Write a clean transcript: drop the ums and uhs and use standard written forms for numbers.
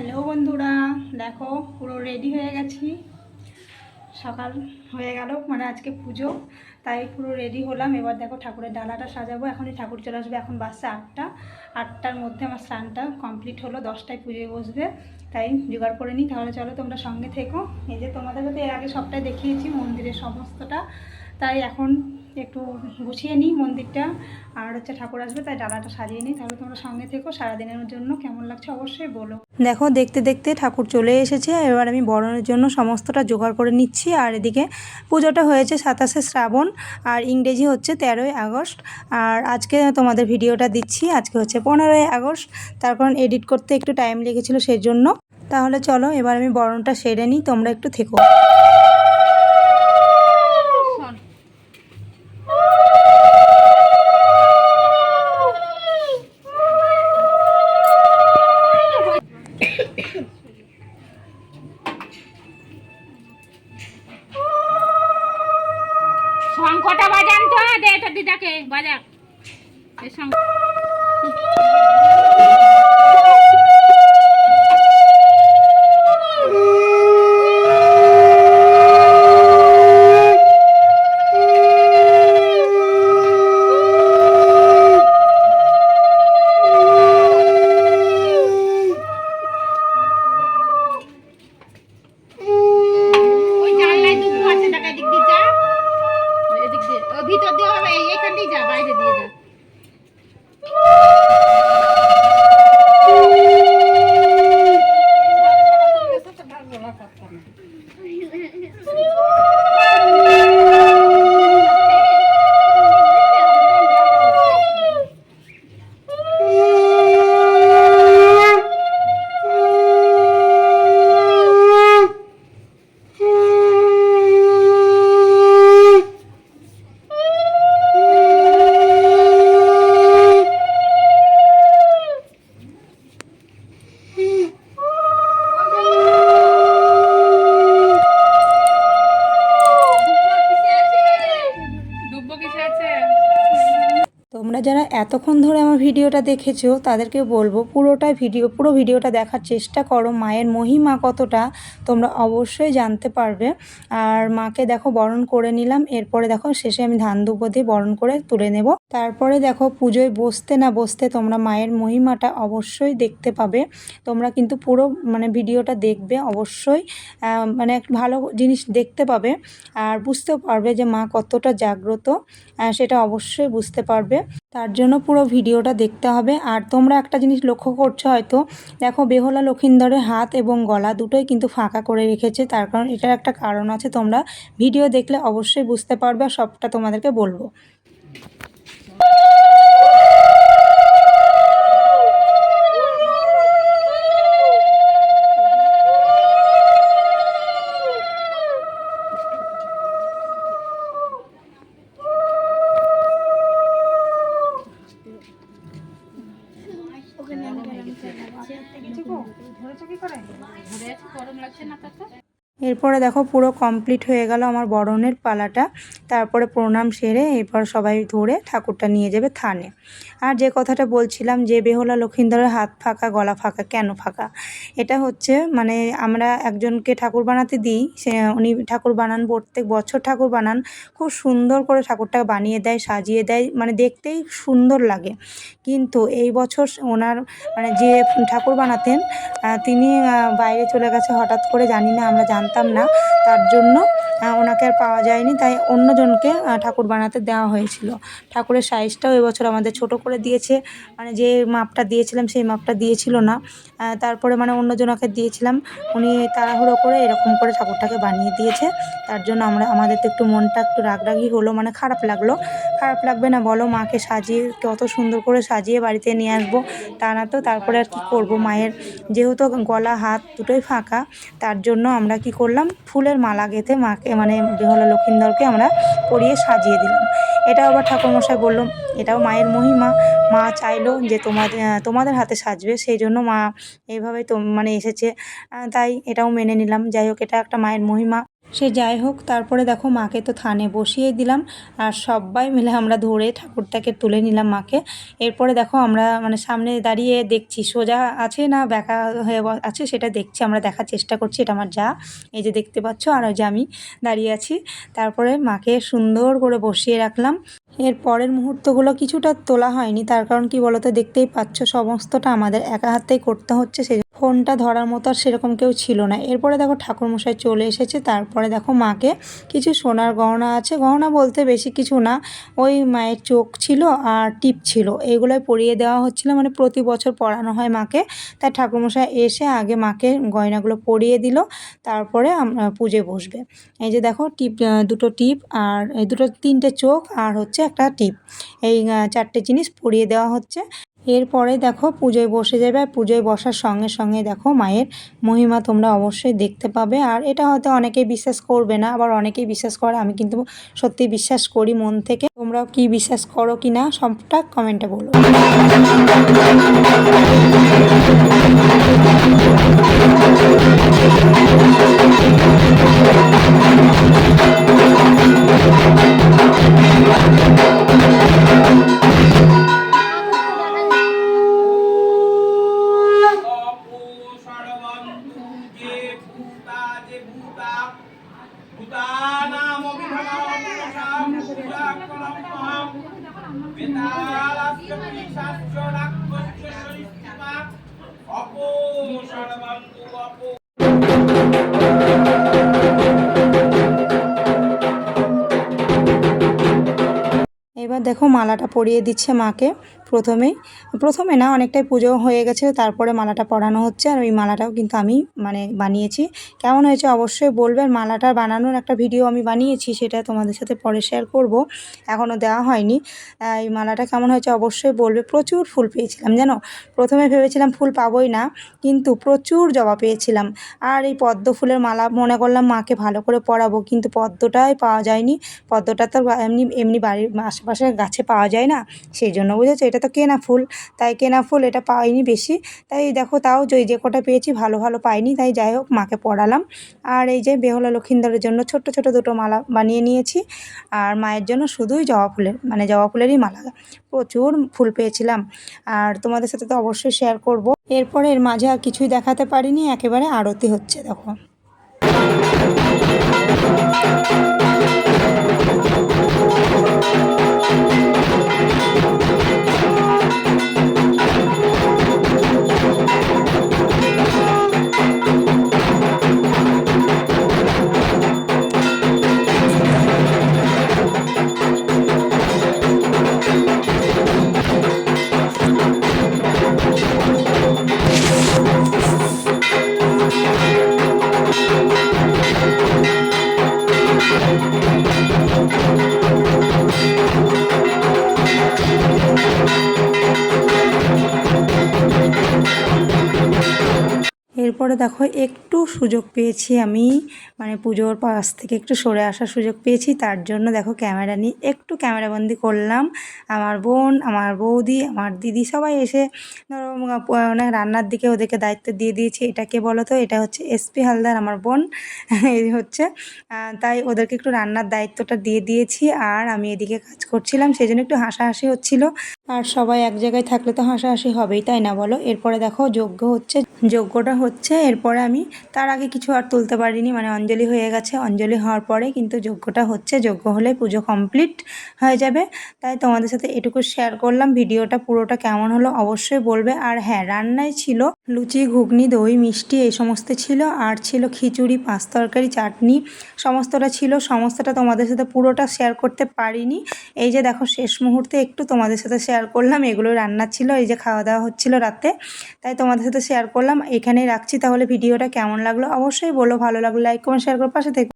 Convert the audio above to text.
Hello বন্ধুরা, দেখো পুরো রেডি হয়ে গেছি। সকাল হয়ে গেল, মানে আজকে পুজো, তাই পুরো রেডি হলাম। এবার দেখো ঠাকুরের ডালাটা সাজাবো। এখনই ঠাকুর চলে আসবে, এখন বাজছে 8টার মধ্যে আমার স্নানটা কমপ্লিট হলো। 10টায় পুজোয় বসবে, তাই জোগাড় করে নিই। তাহলে চলো তোমরা সঙ্গে থেকো। এই যে তোমাদের সাথে এর আগে সবটাই দেখিয়েছি মন্দিরের সমস্তটা, তাই এখন একটু গুছিয়ে নিই মন্দিরটা। আর হচ্ছে ঠাকুর আসবে, তাই ডালাটা সাজিয়ে নিই। তাহলে তোমরা সঙ্গে থেকো। সারাদিনের জন্য কেমন লাগছে অবশ্যই বলো। দেখো দেখতে দেখতে ঠাকুর চলে এসেছে। এবার আমি বরণের জন্য সমস্তটা জোগাড় করে নিচ্ছি। আর এদিকে পুজোটা হয়েছে 27শে শ্রাবণ, আর ইংরেজি হচ্ছে 13ই আগস্ট। আর আজকে তোমাদের ভিডিওটা দিচ্ছি, আজকে হচ্ছে 15ই আগস্ট। তার কারণ এডিট করতে একটু টাইম লেগেছিলো সেই জন্য। তাহলে চলো এবার আমি বরণটা সেরে নিই, তোমরা একটু থেকো। শঙ্খটা বাজান তো, দে এটা দিদাকে বাজা। এই শঙ্খ ভিতর দিয়ে হবে, এইখান দিয়ে যা, বাইরে দিয়ে যা। তোমরা যারা এতক্ষণ ধরে আমার ভিডিওটা দেখেছো তাদেরকে বলবো পুরো ভিডিওটা দেখার চেষ্টা করো। মায়ের মহিমা কতটা তোমরা অবশ্যই জানতে পারবে। আর মাকে দেখো বরণ করে নিলাম, এরপরে দেখো শেষে আমি ধান দুব্বো দিয়ে বরণ করে তুলে নেব। তারপরে দেখো পুজোয় বসতে না বসতে তোমরা মায়ের মহিমাটা অবশ্যই দেখতে পাবে। তোমরা কিন্তু পুরো মানে ভিডিওটা দেখবে অবশ্যই, মানে একটা ভালো জিনিস দেখতে পাবে। আর বুঝতেও পারবে যে মা কতটা জাগ্রত, সেটা অবশ্যই বুঝতে পারবে। তার জন্য পুরো ভিডিওটা দেখতে হবে। আর তোমরা একটা জিনিস লক্ষ্য করছো হয়তো, দেখো বেহুলা লক্ষিন্দরের হাত এবং গলা দুটোই কিন্তু ফাঁকা করে রেখেছে। তার কারণ এটার একটা কারণ আছে, তোমরা ভিডিও দেখলে অবশ্যই বুঝতে পারবে, আর সবটা তোমাদেরকে বলবো। এরপরে দেখো পুরো কমপ্লিট হয়ে গেল আমার বরণের পালাটা। তারপরে প্রণাম সেরে এরপর সবাই ধরে ঠাকুরটা নিয়ে যাবে থানে। আর যে কথাটা বলছিলাম যে বেহুলা লক্ষিন্দরের হাত ফাঁকা গলা ফাঁকা, কেন ফাঁকা? এটা হচ্ছে মানে আমরা একজনকে ঠাকুর বানাতে দিই, উনি ঠাকুর বানান, প্রত্যেক বছর ঠাকুর বানান, খুব সুন্দর করে ঠাকুরটা বানিয়ে দেয়, সাজিয়ে দেয়, মানে দেখতেই সুন্দর লাগে। কিন্তু এই বছর ওনার মানে যে ঠাকুর বানাতেন তিনি বাইরে চলে গেছে হঠাৎ করে, জানি না, আমরা জানতাম না। তার জন্য ওনাকে আর পাওয়া যায়নি, তাই অন্যজনকে ঠাকুর বানাতে দেওয়া হয়েছিল। ঠাকুরের সাইজটাও এবছর আমাদের ছোট করে দিয়েছে, মানে যে মাপটা দিয়েছিলাম সেই মাপটা দিয়েছিল না। তারপরে মানে অন্যজনকে দিয়েছিলাম, উনি তাড়াহুড়ো করে এরকম করে ঠাকুরটাকে বানিয়ে দিয়েছে। তার জন্য আমাদের তো একটু মনটা একটু রাগরাগি হলো, মানে খারাপ লাগলো। খারাপ লাগবে না বলো? মাকে সাজিয়ে কত সুন্দর করে সাজিয়ে বাড়িতে নিয়ে আসবো, তা না তো। তারপরে আর কি করব, মায়ের যেহেতু গলা হাত দুটোই ফাঁকা, তার জন্য আমরা কি করলাম, ফুলের মালা গেঁথে মাকে মানে বেহুলা লক্ষিন্দরকে আমরা পরিয়ে সাজিয়ে দিলাম। এটা আবার ঠাকুরমশাই বলল এটাও মায়ের মহিমা, মা চাইলো যে তোমাদের হাতে সাজবে, সেই জন্য মা এইভাবেই তো মানে এসেছে, তাই এটাও মেনে নিলাম। যাই হোক, এটা একটা মায়ের মহিমা। সে যাই হোক, তারপরে দেখো মাকে তো থানে বসিয়ে দিলাম আর সবাই মিলে আমরা ধরে ঠাকুরটাকে তুলে নিলাম মাকে। এরপরে দেখো আমরা মানে সামনে দাঁড়িয়ে দেখছি সোজা আছে না বেঁকা হয়ে আছে সেটা দেখছি, আমরা দেখার চেষ্টা করছি। এটা আমার যা, এই যে দেখতে পাচ্ছ, আর ওই যে আমি দাঁড়িয়ে আছি। তারপরে মাকে সুন্দর করে বসিয়ে রাখলাম। এর পরের মুহূর্তগুলো কিছুটা তোলা হয়নি, তার কারণ কি বলতো, দেখতেই পাচ্ছ সমস্তটা আমাদের একা হাতেই করতে হচ্ছে, সেই ফোনটা ধরার মতো আর সেরকম কেউ ছিল না। এরপরে দেখো ঠাকুরমশাই চলে এসেছে। তারপরে দেখো মাকে কিছু সোনার গহনা আছে, গহনা বলতে বেশি কিছু না, ওই মায়ের চোখ ছিল আর টিপ ছিল, এগুলোই পরিয়ে দেওয়া হচ্ছিলো, মানে প্রতি বছর পরানো হয় মাকে। তাই ঠাকুরমশাই এসে আগে মাকে গয়নাগুলো পরিয়ে দিল, তারপরে আমরা পুজোয় বসবে। এই যে দেখো টিপ, দুটো টিপ আর এই দুটো তিনটে চোখ আর হচ্ছে একটা টিপ, এই চারটে জিনিস পরিয়ে দেওয়া হচ্ছে। এরপরে দেখো পুজোয় বসে যাবে, আর পুজোয় বসার সঙ্গে সঙ্গে দেখো মায়ের মহিমা তোমরা অবশ্যই দেখতে পাবে। আর এটা হয়তো অনেকেই বিশ্বাস করবে না, আবার অনেকেই বিশ্বাস করে, আমি কিন্তু সত্যি বিশ্বাস করি মন থেকে। তোমরাও কি বিশ্বাস করো কি না সবটা কমেন্টে বলো। এবার দেখো মালাটা পরিয়ে দিচ্ছে মাকে। প্রথমে না, অনেকটাই পুজো হয়ে গেছে, তারপরে মালাটা পরানো হচ্ছে। আর ওই মালাটাও কিন্তু আমি মানে বানিয়েছি, কেমন হয়েছে অবশ্যই বলবে। আর মালাটা বানানোর একটা ভিডিও আমি বানিয়েছি, সেটা তোমাদের সাথে পরে শেয়ার করব, এখনও দেওয়া হয়নি। এই মালাটা কেমন হয়েছে অবশ্যই বলবে। প্রচুর ফুল পেয়েছিলাম জানো, প্রথমে ভেবেছিলাম ফুল পাবোই না, কিন্তু প্রচুর জবা পেয়েছিলাম। আর এই পদ্ম ফুলের মালা মনে করলাম মাকে ভালো করে পরাবো, কিন্তু পদ্মটাই পাওয়া যায়নি। পদ্মটা তো এমনি এমনি বাড়ির আশেপাশে গাছে পাওয়া যায় না, সেই জন্য বুঝেছো, এটা তো কেনা ফুল, তাই কেনা ফুল এটা পাইনি বেশি। তাই দেখো তাও যে কটা পেয়েছি ভালো ভালো পাইনি, তাই যাই হোক মাকে পরালাম। আর এই যে বেহুলা লক্ষিন্দরের জন্য ছোট্ট ছোট দুটো মালা বানিয়ে নিয়েছি, আর মায়ের জন্য শুধুই জবা ফুলের, মানে জবা ফুলেরই মালা। প্রচুর ফুল পেয়েছিলাম, আর তোমাদের সাথে তো অবশ্যই শেয়ার করব। এরপরে এর মাঝে আর কিছুই দেখাতে পারিনি, একেবারে আরতি হচ্ছে দেখো। এরপরে দেখো একটু সুযোগ পেয়েছি আমি, মানে পুজোর পাশ থেকে একটু সরে আসার সুযোগ পেয়েছি, তার জন্য দেখো ক্যামেরা নিয়ে একটু ক্যামেরাবন্দি করলাম। আমার বোন, আমার বৌদি, আমার দিদি সবাই এসে ধরো অনেক রান্নার দিকে ওদেরকে দায়িত্ব দিয়ে দিয়েছি। এটা কে বলো তো, এটা হচ্ছে এসপি হালদার, আমার বোন এই হচ্ছে। তাই ওদেরকে একটু রান্নার দায়িত্বটা দিয়ে দিয়েছি, আর আমি এদিকে কাজ করছিলাম, সেই জন্য একটু হাসাহাসি হচ্ছিল। আর সবাই এক জায়গায় থাকলে তো হাসাহাসি হবেই, তাই না বলো। এরপরে দেখো যজ্ঞটা হচ্ছে। এরপরে আমি তার আগে কিছু আর তুলতে পারিনি, মানে অঞ্জলি হয়ে গেছে, অঞ্জলি হওয়ার পরে কিন্তু যজ্ঞটা হচ্ছে। যজ্ঞ হলে পুজো কমপ্লিট হয়ে যাবে, তাই তোমাদের সাথে এটুকু শেয়ার করলাম। ভিডিওটা পুরোটা কেমন হলো অবশ্যই বলবে। আর হ্যাঁ, রান্নায় ছিল লুচি, ঘুগনি, দই, মিষ্টি এই সমস্ত ছিল, আর ছিল খিচুড়ি, পাঁচ তরকারি, চাটনি, সমস্তটা ছিল। সমস্তটা তোমাদের সাথে পুরোটা শেয়ার করতে পারিনি। এই যে দেখো শেষ মুহূর্তে একটু তোমাদের সাথে শেয়ার করলাম, এগুলো রান্না ছিল, এই যে খাওয়া দাওয়া হচ্ছিল রাতে, তাই তোমাদের সাথে শেয়ার করলাম। এখানেই রাখছি তাহলে। ভিডিওটা কেমন লাগলো অবশ্যই বলো, ভালো লাগলো লাইক কমেন্ট শেয়ার করে পাশে থেকে।